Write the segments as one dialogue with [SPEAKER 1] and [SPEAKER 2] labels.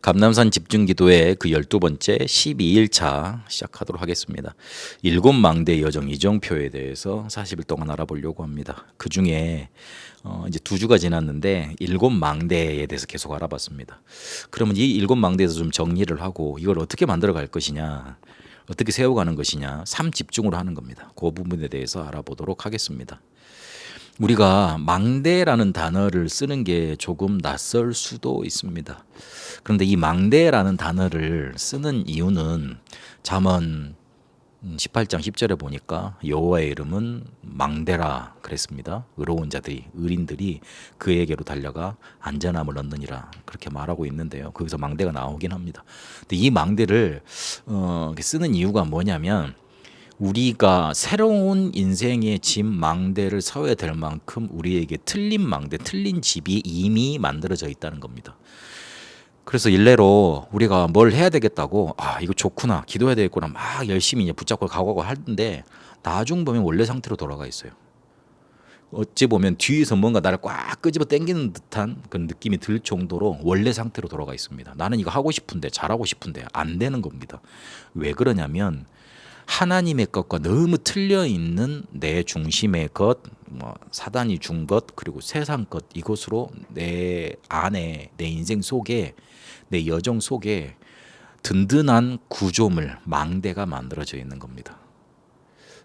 [SPEAKER 1] 감남산 집중기도의 그 12번째 12일차 시작하도록 하겠습니다. 일곱 망대 여정 이정표에 대해서 40일 동안 알아보려고 합니다. 그 중에 이제 2주가 지났는데 일곱 망대에 대해서 계속 알아봤습니다. 그러면 이 일곱 망대에서 좀 정리를 하고 이걸 어떻게 만들어 갈 것이냐, 어떻게 세워가는 것이냐, 3집중으로 하는 겁니다. 그 부분에 대해서 알아보도록 하겠습니다. 우리가 망대라는 단어를 쓰는 게 조금 낯설 수도 있습니다. 그런데 이 망대라는 단어를 쓰는 이유는 잠언 18장 10절에 보니까 여호와의 이름은 망대라 그랬습니다. 의로운 자들이, 의인들이 그에게로 달려가 안전함을 얻느니라 그렇게 말하고 있는데요. 거기서 망대가 나오긴 합니다. 근데 이 망대를 쓰는 이유가 뭐냐면 우리가 새로운 인생의 집 망대를 서야 될 만큼 우리에게 틀린 망대, 틀린 집이 이미 만들어져 있다는 겁니다. 그래서 일례로 우리가 뭘 해야 되겠다고, 이거 좋구나, 기도해야 되겠구나, 막 열심히 이제 붙잡고 가고 하는데 나중 보면 원래 상태로 돌아가 있어요. 어찌 보면 뒤에서 뭔가 나를 꽉 끄집어 당기는 듯한 그런 느낌이 들 정도로 원래 상태로 돌아가 있습니다. 나는 이거 하고 싶은데, 잘하고 싶은데 안 되는 겁니다. 왜 그러냐면 하나님의 것과 너무 틀려 있는 내 중심의 것, 사단이 준 것, 그리고 세상 것, 이것으로 내 안에, 내 인생 속에, 내 여정 속에 든든한 구조물, 망대가 만들어져 있는 겁니다.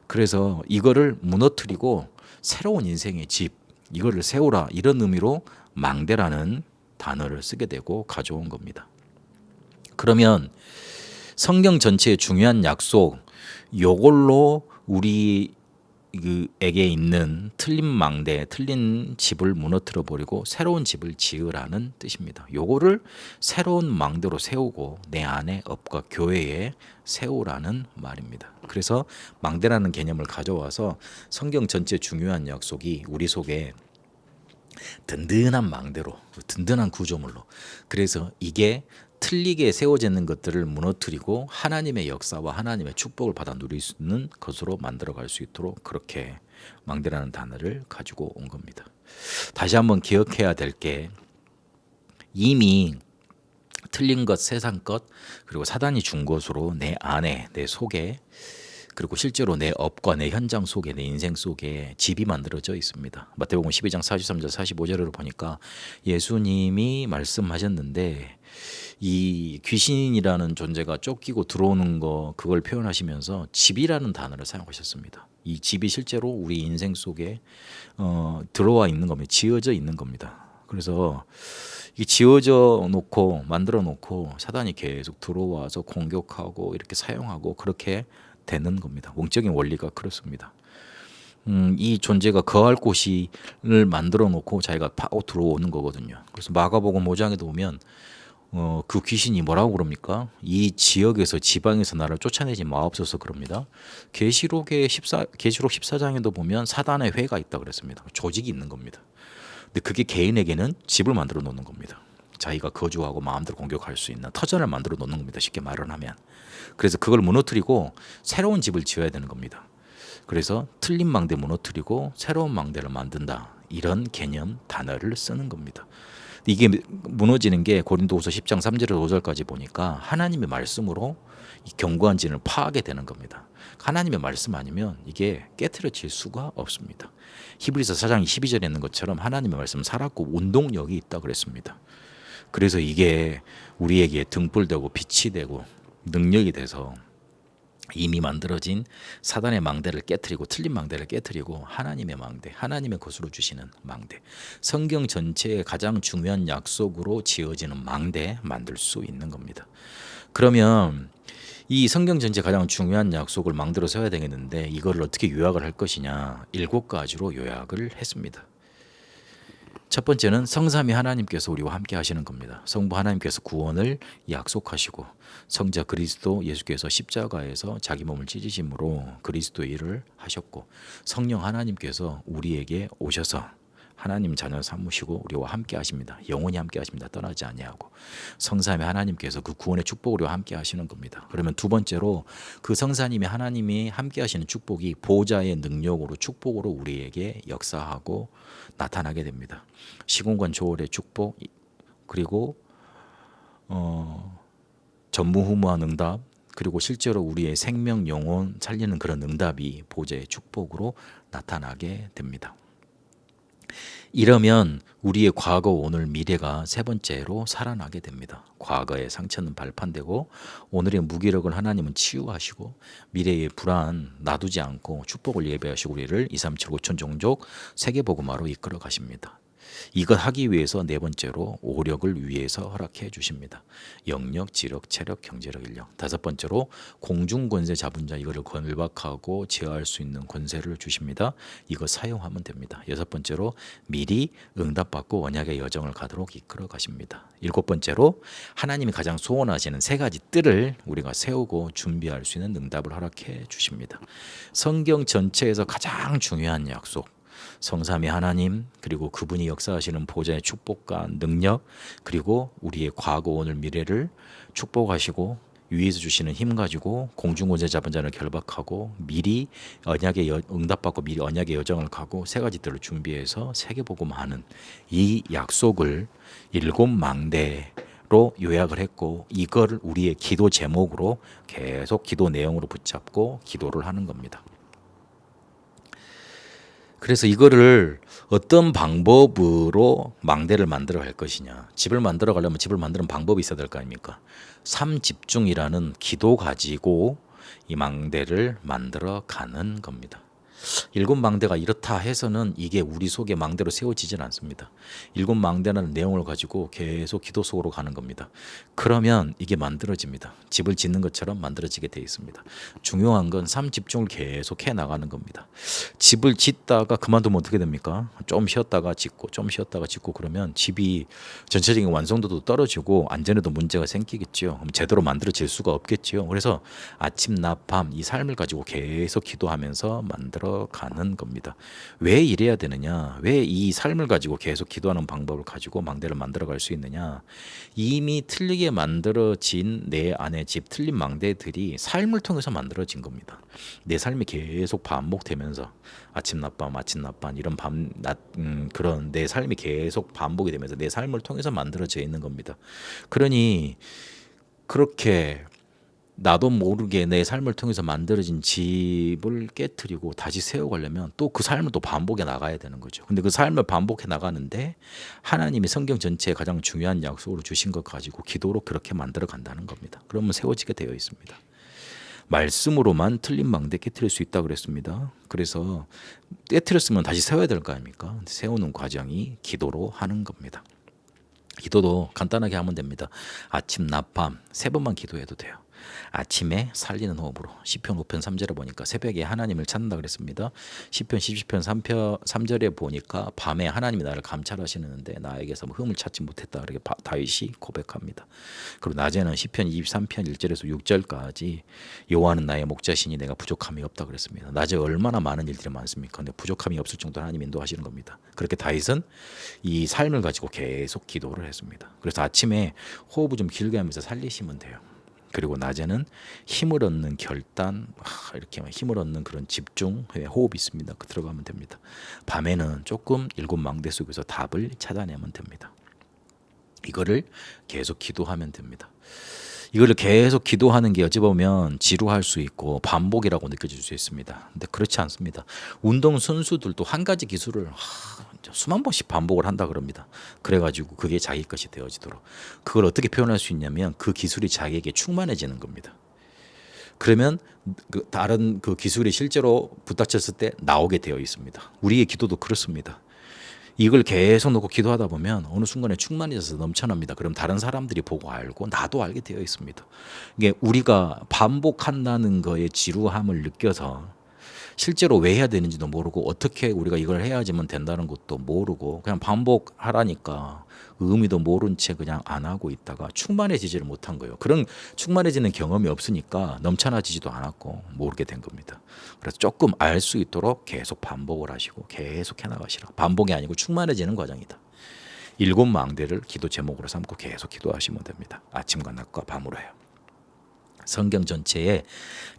[SPEAKER 1] 그래서 이거를 무너뜨리고 새로운 인생의 집, 이거를 세우라, 이런 의미로 망대라는 단어를 쓰게 되고 가져온 겁니다. 그러면 성경 전체의 중요한 약속, 요걸로 우리에게 있는 틀린 망대, 틀린 집을 무너뜨려 버리고 새로운 집을 지으라는 뜻입니다. 요거를 새로운 망대로 세우고 내 안에 업과 교회에 세우라는 말입니다. 그래서 망대라는 개념을 가져와서 성경 전체 중요한 약속이 우리 속에 든든한 망대로, 든든한 구조물로, 그래서 이게 틀리게 세워지는 것들을 무너뜨리고 하나님의 역사와 하나님의 축복을 받아 누릴 수 있는 것으로 만들어갈 수 있도록 그렇게 망대라는 단어를 가지고 온 겁니다. 다시 한번 기억해야 될 게, 이미 틀린 것, 세상 것, 그리고 사단이 준 것으로 내 안에, 내 속에, 그리고 실제로 내 업과 내 현장 속에, 내 인생 속에 집이 만들어져 있습니다. 마태복음 12장 43절 45절을 보니까 예수님이 말씀하셨는데, 이 귀신이라는 존재가 쫓기고 들어오는 거, 그걸 표현하시면서 집이라는 단어를 사용하셨습니다. 이 집이 실제로 우리 인생 속에 들어와 있는 겁니다. 지어져 있는 겁니다. 그래서 이 지어져 놓고 만들어 놓고 사단이 계속 들어와서 공격하고 이렇게 사용하고 그렇게 되는 겁니다. 원적인 원리가 그렇습니다. 이 존재가 거할 곳을 만들어 놓고 자기가 파고 들어오는 거거든요. 그래서 마가복음 5장에도 보면 그 귀신이 뭐라고 그럽니까? 이 지역에서, 지방에서 나를 쫓아내지 마옵소서 그럽니다. 계시록 14장에도 보면 사단의 회가 있다 그랬습니다. 조직이 있는 겁니다. 근데 그게 개인에게는 집을 만들어 놓는 겁니다. 자기가 거주하고 마음대로 공격할 수 있는 터전을 만들어 놓는 겁니다. 쉽게 말을 하면. 그래서 그걸 무너뜨리고 새로운 집을 지어야 되는 겁니다. 그래서 틀린 망대 무너뜨리고 새로운 망대를 만든다, 이런 개념 단어를 쓰는 겁니다. 이게 무너지는 게 고린도후서 10장 3절에서 5절까지 보니까 하나님의 말씀으로 이 견고한 진을 파하게 되는 겁니다. 하나님의 말씀 아니면 이게 깨트려질 수가 없습니다. 히브리서 4장 12절에 있는 것처럼 하나님의 말씀은 살았고 운동력이 있다 그랬습니다. 그래서 이게 우리에게 등불되고 빛이 되고 능력이 돼서 이미 만들어진 사단의 망대를 깨트리고, 틀린 망대를 깨트리고 하나님의 망대, 하나님의 것으로 주시는 망대, 성경 전체의 가장 중요한 약속으로 지어지는 망대 만들 수 있는 겁니다. 그러면 이 성경 전체 가장 중요한 약속을 망대로 세워야 되겠는데 이거를 어떻게 요약을 할 것이냐, 7가지로 요약을 했습니다. 첫 번째는 성삼위 하나님께서 우리와 함께 하시는 겁니다. 성부 하나님께서 구원을 약속하시고, 성자 그리스도 예수께서 십자가에서 자기 몸을 찢으심으로 그리스도의 일을 하셨고, 성령 하나님께서 우리에게 오셔서 하나님 자녀 삼으시고 우리와 함께 하십니다. 영원히 함께 하십니다. 떠나지 아니하고. 성삼위 하나님께서 그 구원의 축복으로 함께 하시는 겁니다. 그러면 두 번째로 그 성사님이 하나님이 함께 하시는 축복이 보좌의 능력으로, 축복으로 우리에게 역사하고 나타나게 됩니다. 시공간 조월의 축복, 그리고 전무후무한 응답, 그리고 실제로 우리의 생명 영혼 살리는 그런 응답이 보좌의 축복으로 나타나게 됩니다. 이러면 우리의 과거, 오늘, 미래가 세 번째로 살아나게 됩니다. 과거의 상처는 발판되고 오늘의 무기력을 하나님은 치유하시고 미래의 불안 놔두지 않고 축복을 예배하시고 우리를 2, 3, 7, 5천 종족 세계복음화로 이끌어 가십니다. 이것 하기 위해서 네 번째로 오력을 위해서 허락해 주십니다. 영력, 지력, 체력, 경제력, 인력. 다섯 번째로 공중권세 잡은 자 이거를 권박하고 제어할 수 있는 권세를 주십니다. 이거 사용하면 됩니다. 여섯 번째로 미리 응답받고 언약의 여정을 가도록 이끌어 가십니다. 일곱 번째로 하나님이 가장 소원하시는 세 가지 뜰을 우리가 세우고 준비할 수 있는 응답을 허락해 주십니다. 성경 전체에서 가장 중요한 약속, 성삼위 하나님, 그리고 그분이 역사하시는 보좌의 축복과 능력, 그리고 우리의 과거, 오늘, 미래를 축복하시고 위에서 주시는 힘 가지고 공중권세 잡은 자를 결박하고 미리 언약의 응답받고 미리 언약의 여정을 가고 세 가지들을 준비해서 세계복음하는 이 약속을 일곱 망대로 요약을 했고, 이걸 우리의 기도 제목으로 계속 기도 내용으로 붙잡고 기도를 하는 겁니다. 그래서 이거를 어떤 방법으로 망대를 만들어 갈 것이냐, 집을 만들어 가려면 집을 만드는 방법이 있어야 될 거 아닙니까? 삼집중이라는 기도 가지고 이 망대를 만들어 가는 겁니다. 일곱 망대가 이렇다 해서는 이게 우리 속에 망대로 세워지진 않습니다. 일곱 망대라는 내용을 가지고 계속 기도 속으로 가는 겁니다. 그러면 이게 만들어집니다. 집을 짓는 것처럼 만들어지게 되어 있습니다. 중요한 건 삼집중을 계속 해 나가는 겁니다. 집을 짓다가 그만두면 어떻게 됩니까? 좀 쉬었다가 짓고 좀 쉬었다가 짓고 그러면 집이 전체적인 완성도도 떨어지고 안전에도 문제가 생기겠죠. 그럼 제대로 만들어질 수가 없겠죠. 그래서 아침, 낮, 밤 이 삶을 가지고 계속 기도하면서 만들어 가는 겁니다. 왜 이래야 되느냐? 왜 이 삶을 가지고 계속 기도하는 방법을 가지고 망대를 만들어 갈 수 있느냐? 이미 틀리게 만들어진 내 안의 집, 틀린 망대들이 삶을 통해서 만들어진 겁니다. 내 삶이 계속 반복되면서 아침 낮밤 아침 낮밤 이런 밤낮 그런 내 삶이 계속 반복이 되면서 내 삶을 통해서 만들어져 있는 겁니다. 그러니 그렇게 나도 모르게 내 삶을 통해서 만들어진 집을 깨트리고 다시 세워가려면 또 그 삶을 또 반복해 나가야 되는 거죠. 근데 그 삶을 반복해 나가는데 하나님이 성경 전체에 가장 중요한 약속으로 주신 것 가지고 기도로 그렇게 만들어 간다는 겁니다. 그러면 세워지게 되어 있습니다. 말씀으로만 틀린 망대 깨트릴 수 있다고 그랬습니다. 그래서 깨트렸으면 다시 세워야 될 거 아닙니까? 세우는 과정이 기도로 하는 겁니다. 기도도 간단하게 하면 됩니다. 아침, 낮, 밤 세 번만 기도해도 돼요. 아침에 살리는 호흡으로 시편 5편 3절에 보니까 새벽에 하나님을 찾는다 그랬습니다. 시편 10편 3절에 보니까 밤에 하나님이 나를 감찰하시는데 나에게서 흠을 찾지 못했다. 그렇게 다윗이 고백합니다. 그리고 낮에는 시편 23편 1절에서 6절까지 여호와는 나의 목자시니 내가 부족함이 없다 그랬습니다. 낮에 얼마나 많은 일들이 많습니까? 근데 부족함이 없을 정도로 하나님 인도하시는 겁니다. 그렇게 다윗은 이 삶을 가지고 계속 기도를 했습니다. 그래서 아침에 호흡을 좀 길게 하면서 살리시면 돼요. 그리고 낮에는 힘을 얻는 결단, 이렇게 힘을 얻는 그런 집중, 호흡이 있습니다. 그 들어가면 됩니다. 밤에는 조금 일곱 망대 속에서 답을 찾아내면 됩니다. 이거를 계속 기도하면 됩니다. 이거를 계속 기도하는 게 어찌 보면 지루할 수 있고 반복이라고 느껴질 수 있습니다. 근데 그렇지 않습니다. 운동 선수들도 한 가지 기술을 수만 번씩 반복을 한다 그럽니다. 그래가지고 그게 자기 것이 되어지도록. 그걸 어떻게 표현할 수 있냐면 그 기술이 자기에게 충만해지는 겁니다. 그러면 다른 그 기술이 실제로 부닥쳤을 때 나오게 되어 있습니다. 우리의 기도도 그렇습니다. 이걸 계속 놓고 기도하다 보면 어느 순간에 충만해져서 넘쳐납니다. 그럼 다른 사람들이 보고 알고 나도 알게 되어 있습니다. 이게 우리가 반복한다는 거에 지루함을 느껴서 실제로 왜 해야 되는지도 모르고 어떻게 우리가 이걸 해야지만 된다는 것도 모르고 그냥 반복하라니까 의미도 모른 채 그냥 안 하고 있다가 충만해지지를 못한 거예요. 그런 충만해지는 경험이 없으니까 넘쳐나지지도 않았고 모르게 된 겁니다. 그래서 조금 알 수 있도록 계속 반복을 하시고 계속 해나가시라. 반복이 아니고 충만해지는 과정이다. 일곱 망대를 기도 제목으로 삼고 계속 기도하시면 됩니다. 아침과 낮과 밤으로 해요. 성경 전체에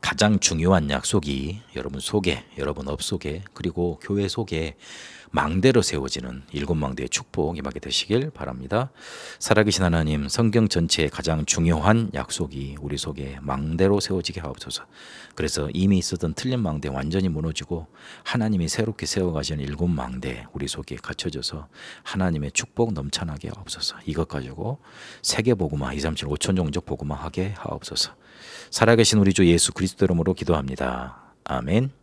[SPEAKER 1] 가장 중요한 약속이 여러분 속에, 여러분 업 속에, 그리고 교회 속에 망대로 세워지는 일곱 망대의 축복 임하게 되시길 바랍니다. 살아계신 하나님, 성경 전체의 가장 중요한 약속이 우리 속에 망대로 세워지게 하옵소서. 그래서 이미 있었던 틀린 망대 완전히 무너지고 하나님이 새롭게 세워가시는 일곱 망대 우리 속에 갖춰져서 하나님의 축복 넘쳐나게 하옵소서. 이것 가지고 세계복음화 237 5천 종족 복음화 하게 하옵소서. 살아계신 우리 주 예수 그리스도 이름으로 기도합니다. 아멘.